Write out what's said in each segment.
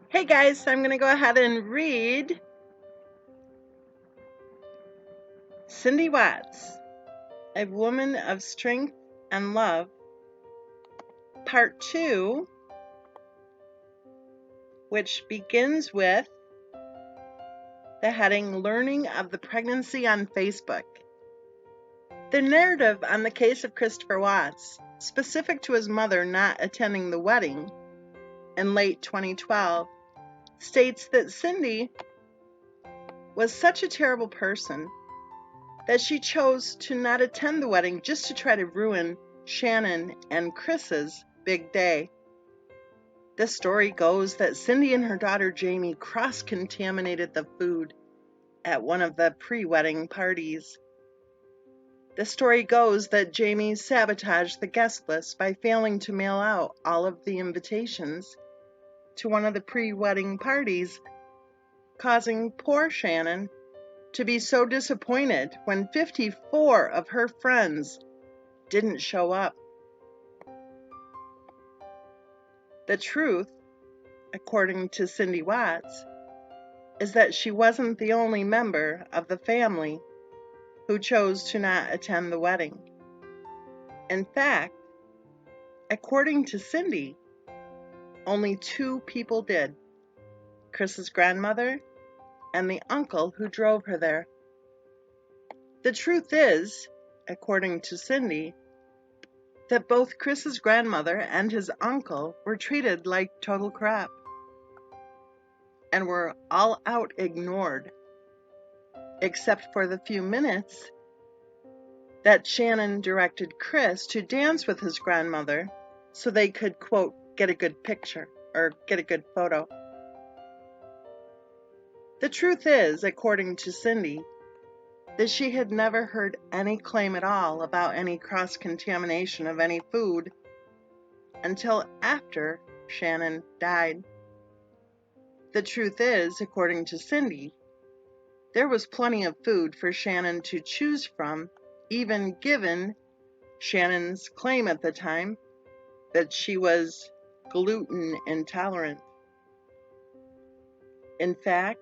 Hey guys, I'm going to go ahead and read Cindy Watts, A Woman of Strength and Love, Part 2, which begins with the heading Learning of the Pregnancy on Facebook. The narrative on the case of Christopher Watts, specific to his mother not attending the wedding in late 2012, states that Cindy was such a terrible person that she chose to not attend the wedding just to try to ruin Shannon and Chris's big day. The story goes that Cindy and her daughter Jamie cross-contaminated the food at one of the pre-wedding parties. The story goes that Jamie sabotaged the guest list by failing to mail out all of the invitations to one of the pre-wedding parties, causing poor Shannon to be so disappointed when 54 of her friends didn't show up. The truth, according to Cindy Watts, is that she wasn't the only member of the family who chose to not attend the wedding. In fact, according to Cindy, only 2 people did: Chris's grandmother and the uncle who drove her there. The truth is, according to Cindy, that both Chris's grandmother and his uncle were treated like total crap and were all out ignored, except for the few minutes that Shannon directed Chris to dance with his grandmother so they could, quote, get a good picture or get a good photo. The truth is, according to Cindy, that she had never heard any claim at all about any cross-contamination of any food until after Shannon died. The truth is, according to Cindy, there was plenty of food for Shannon to choose from, even given Shannon's claim at the time that she was gluten intolerant. In fact,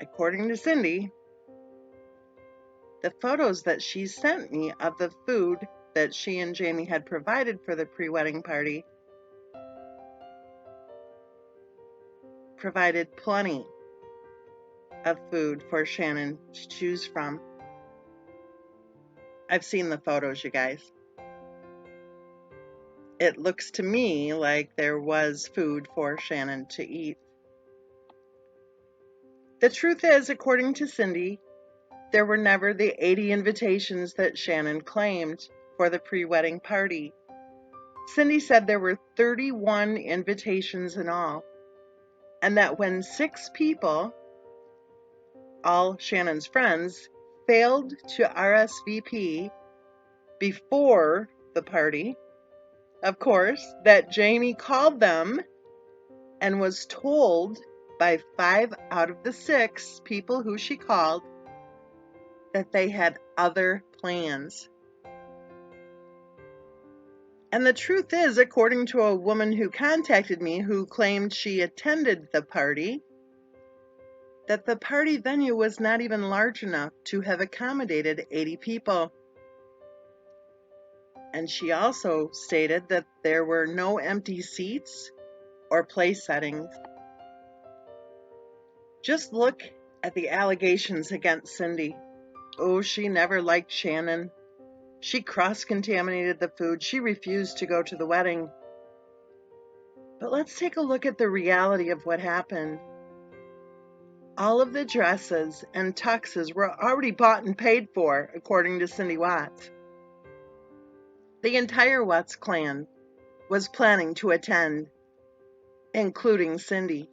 according to Cindy, the photos that she sent me of the food that she and Jamie had provided for the pre-wedding party provided plenty of food for Shannon to choose from. I've seen the photos, you guys. It looks to me like there was food for Shannon to eat. The truth is, according to Cindy, there were never the 80 invitations that Shannon claimed for the pre-wedding party. Cindy said there were 31 invitations in all, and that when 6 people, all Shannon's friends, failed to RSVP before the party, of course, that Jamie called them and was told by 5 out of the 6 people who she called that they had other plans. And the truth is, according to a woman who contacted me who claimed she attended the party, that the party venue was not even large enough to have accommodated 80 people. And she also stated that there were no empty seats or place settings. Just look at the allegations against Cindy. Oh, she never liked Shannon. She cross-contaminated the food. She refused to go to the wedding. But let's take a look at the reality of what happened. All of the dresses and tuxes were already bought and paid for, according to Cindy Watts. The entire Watts clan was planning to attend, including Cindy.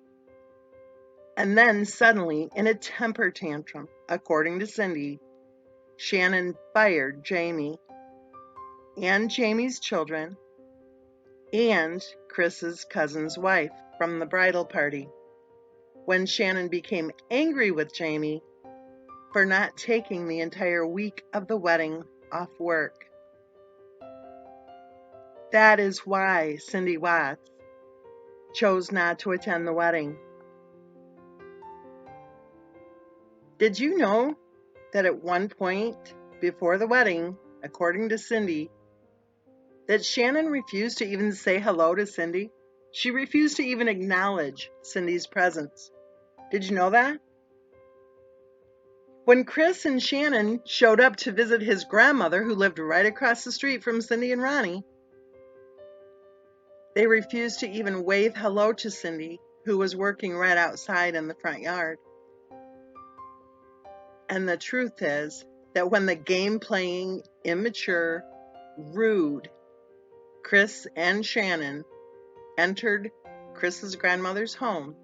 And then suddenly, in a temper tantrum, according to Cindy, Shannon fired Jamie and Jamie's children and Chris's cousin's wife from the bridal party when Shannon became angry with Jamie for not taking the entire week of the wedding off work. That is why Cindy Watts chose not to attend the wedding. Did you know that at one point before the wedding, according to Cindy, that Shannon refused to even say hello to Cindy? She refused to even acknowledge Cindy's presence. Did you know that? When Chris and Shannon showed up to visit his grandmother, who lived right across the street from Cindy and Ronnie, they refused to even wave hello to Cindy, who was working right outside in the front yard. And the truth is that when the game-playing, immature, rude Chris and Shannon entered Chris's grandmother's home,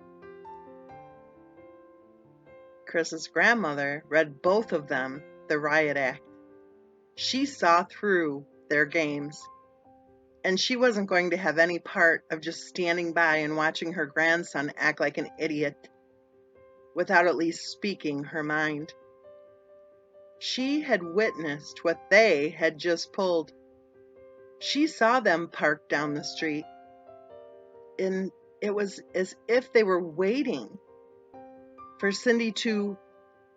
Chris's grandmother read both of them the riot act. She saw through their games, and she wasn't going to have any part of just standing by and watching her grandson act like an idiot without at least speaking her mind. She had witnessed what they had just pulled. She saw them parked down the street, and it was as if they were waiting for Cindy to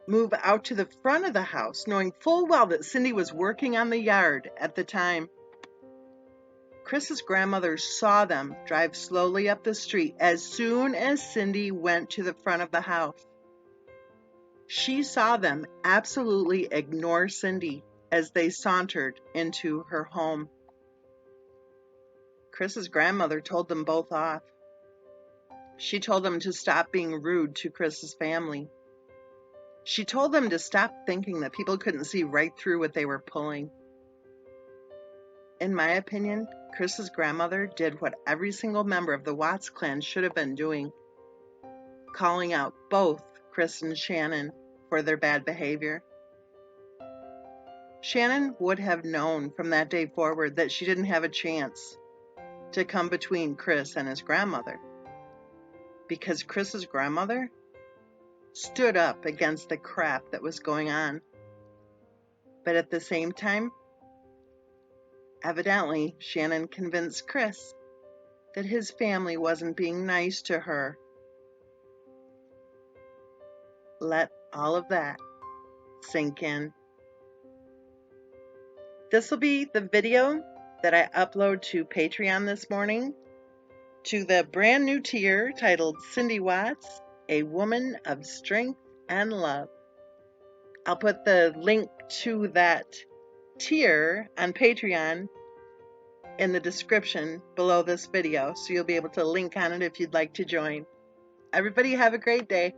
move out to the front of the house, knowing full well that Cindy was working on the yard at the time. Chris's grandmother saw them drive slowly up the street as soon as Cindy went to the front of the house. She saw them absolutely ignore Cindy as they sauntered into her home. Chris's grandmother told them both off. She told them to stop being rude to Chris's family. She told them to stop thinking that people couldn't see right through what they were pulling. In my opinion, Chris's grandmother did what every single member of the Watts clan should have been doing, calling out both Chris and Shannon for their bad behavior. Shannon would have known from that day forward that she didn't have a chance to come between Chris and his grandmother, because Chris's grandmother stood up against the crap that was going on. But at the same time, evidently, Shannon convinced Chris that his family wasn't being nice to her. Let all of that sink in. This will be the video that I upload to Patreon this morning to the brand new tier titled Cindy Watts, A Woman of Strength and Love. I'll put the link to that tier on Patreon in the description below this video, so you'll be able to link on it if you'd like to join. Everybody have a great day.